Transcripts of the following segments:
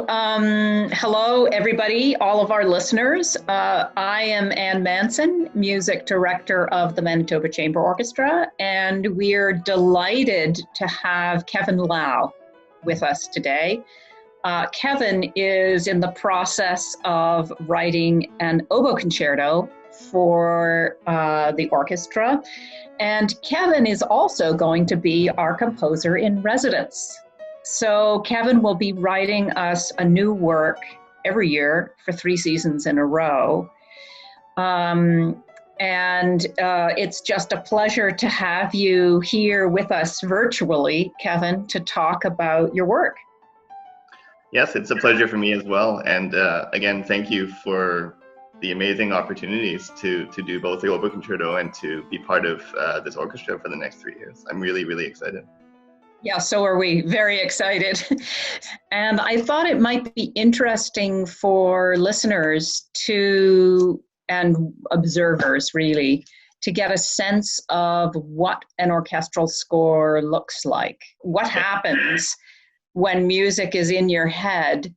Hello, everybody, all of our listeners. I am Ann Manson, music director of the Manitoba Chamber Orchestra, and we're delighted to have Kevin Lau with us today. Kevin is in the process of writing an oboe concerto for the orchestra, and Kevin is also going to be our composer in residence. So Kevin will be writing us a new work every year for 3 seasons in a row. It's just a pleasure to have you here with us virtually, Kevin, to talk about your work. Yes, it's a pleasure for me as well. And again, thank you for the amazing opportunities to do both the oboe concerto and to be part of this orchestra for the next 3 years. I'm really, really excited. Yeah, so are we. Very excited. And I thought it might be interesting for listeners and observers really, to get a sense of what an orchestral score looks like. What happens when music is in your head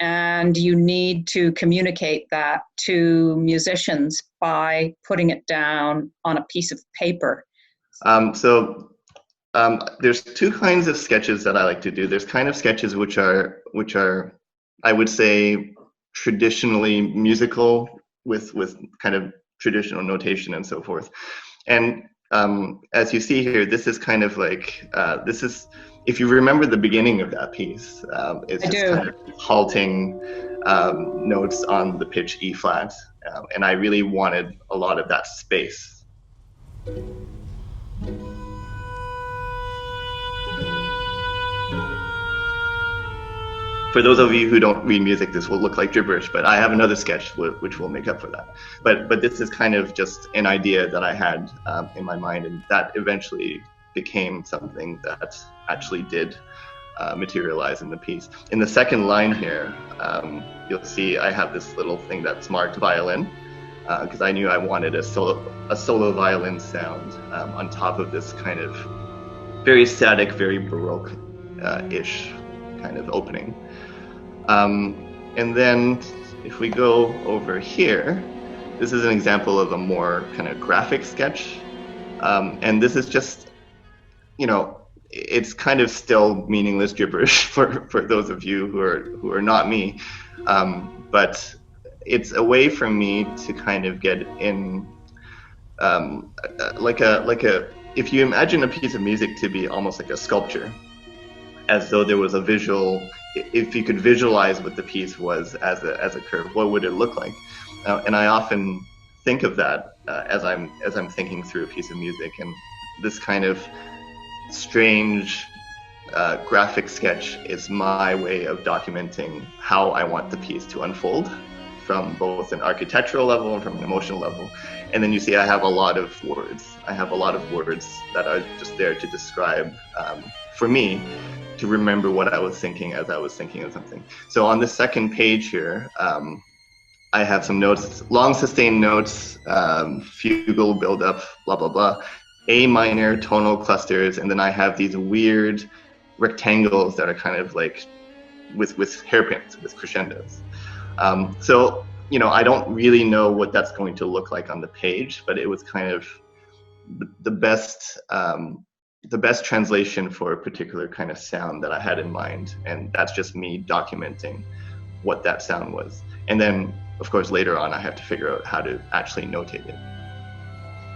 and you need to communicate that to musicians by putting it down on a piece of paper? There's 2 kinds of sketches that I like to do. There's kind of sketches which are I would say traditionally musical with kind of traditional notation and so forth. And as you see here, this is kind of like this is, if you remember the beginning of that piece, it's just kind of halting notes on the pitch E flat, and I really wanted a lot of that space. For those of you who don't read music, this will look like gibberish, but I have another sketch which will make up for that. But this is kind of just an idea that I had in my mind, and that eventually became something that actually did materialize in the piece. In the second line here, you'll see I have this little thing that's marked violin, because I knew I wanted a solo violin sound on top of this kind of very static, very Baroque-ish kind of opening. And then if we go over here, this is an example of a more kind of graphic sketch. And this is just, it's kind of still meaningless gibberish for those of you who are not me. But it's a way for me to kind of get in, if you imagine a piece of music to be almost like a sculpture, as though there was a visual. If you could visualize what the piece was as a curve, what would it look like? And I often think of that as I'm thinking through a piece of music, and this kind of strange graphic sketch is my way of documenting how I want the piece to unfold, from both an architectural level and from an emotional level. And then you see I have a lot of words. I have a lot of words that are just there to describe, for me, to remember what I was thinking as I was thinking of something. So on the second page here, I have some notes, long sustained notes, fugal build-up, blah, blah, blah, A minor tonal clusters, and then I have these weird rectangles that are kind of like with hairpins, with crescendos. So, I don't really know what that's going to look like on the page, but it was kind of the best translation for a particular kind of sound that I had in mind, and that's just me documenting what that sound was. And then, of course, later on I have to figure out how to actually notate it.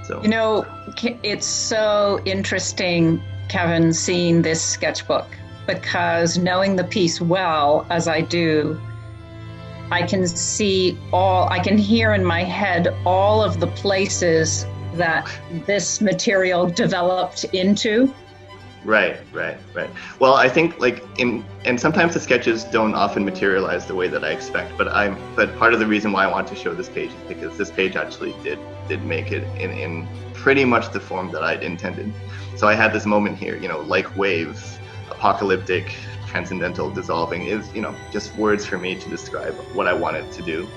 So it's so interesting, Kevin, seeing this sketchbook, because knowing the piece well as I do, I can hear in my head all of the places that this material developed into. Right. Well, I think and sometimes the sketches don't often materialize the way that I expect, but part of the reason why I want to show this page is because this page actually did make it in pretty much the form that I'd intended. So I had this moment here, like waves, apocalyptic, transcendental, dissolving, is just words for me to describe what I wanted to do.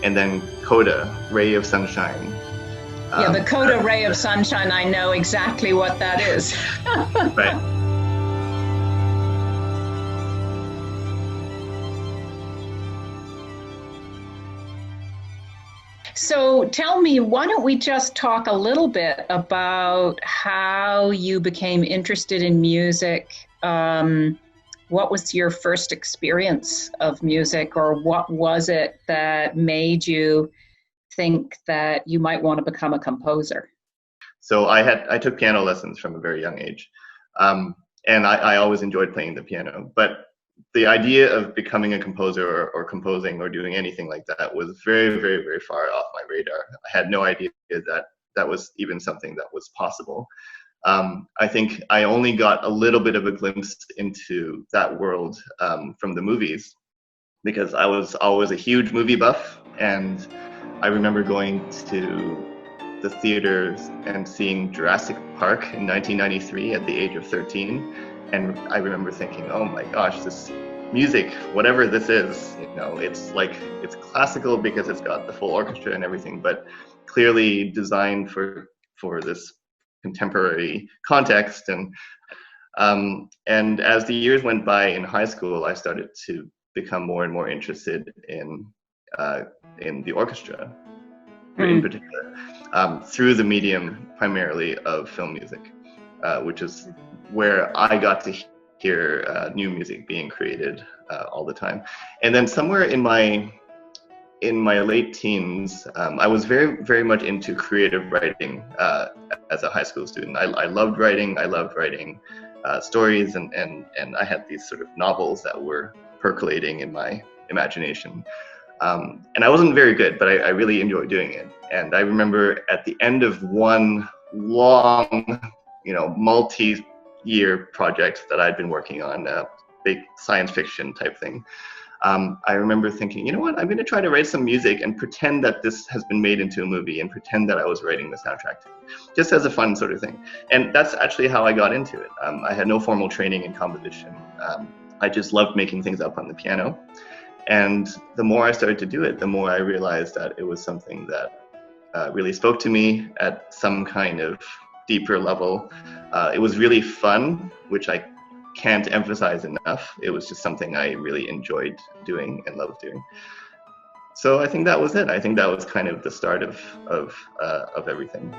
And then coda, ray of sunshine. The coda, ray of sunshine, I know exactly what that is. Right. So tell me, why don't we just talk a little bit about how you became interested in music? What was your first experience of music, or what was it that made you think that you might want to become a composer? So I took piano lessons from a very young age, and I always enjoyed playing the piano. But the idea of becoming a composer or composing or doing anything like that was very, very, very far off my radar. I had no idea that that was even something that was possible. I think I only got a little bit of a glimpse into that world from the movies, because I was always a huge movie buff, and I remember going to the theaters and seeing Jurassic Park in 1993 at the age of 13, and I remember thinking, oh my gosh, this music, whatever this is, it's classical because it's got the full orchestra and everything, but clearly designed for this contemporary context. And as the years went by in high school, I started to become more and more interested in the orchestra, in particular, through the medium primarily of film music, which is where I got to hear new music being created all the time. And then somewhere in my late teens, I was very, very much into creative writing as a high school student. I loved writing. I loved writing stories, and I had these sort of novels that were percolating in my imagination. And I wasn't very good, but I really enjoyed doing it. And I remember at the end of one long, multi-year project that I'd been working on, a big science fiction type thing, I remember thinking, you know what, I'm going to try to write some music and pretend that this has been made into a movie, and pretend that I was writing the soundtrack to it, just as a fun sort of thing. And that's actually how I got into it. I had no formal training in composition. I just loved making things up on the piano. And the more I started to do it, the more I realized that it was something that really spoke to me at some kind of deeper level. It was really fun, which I can't emphasize enough. It was just something I really enjoyed doing and loved doing. So I think that was it. I think that was kind of the start of everything.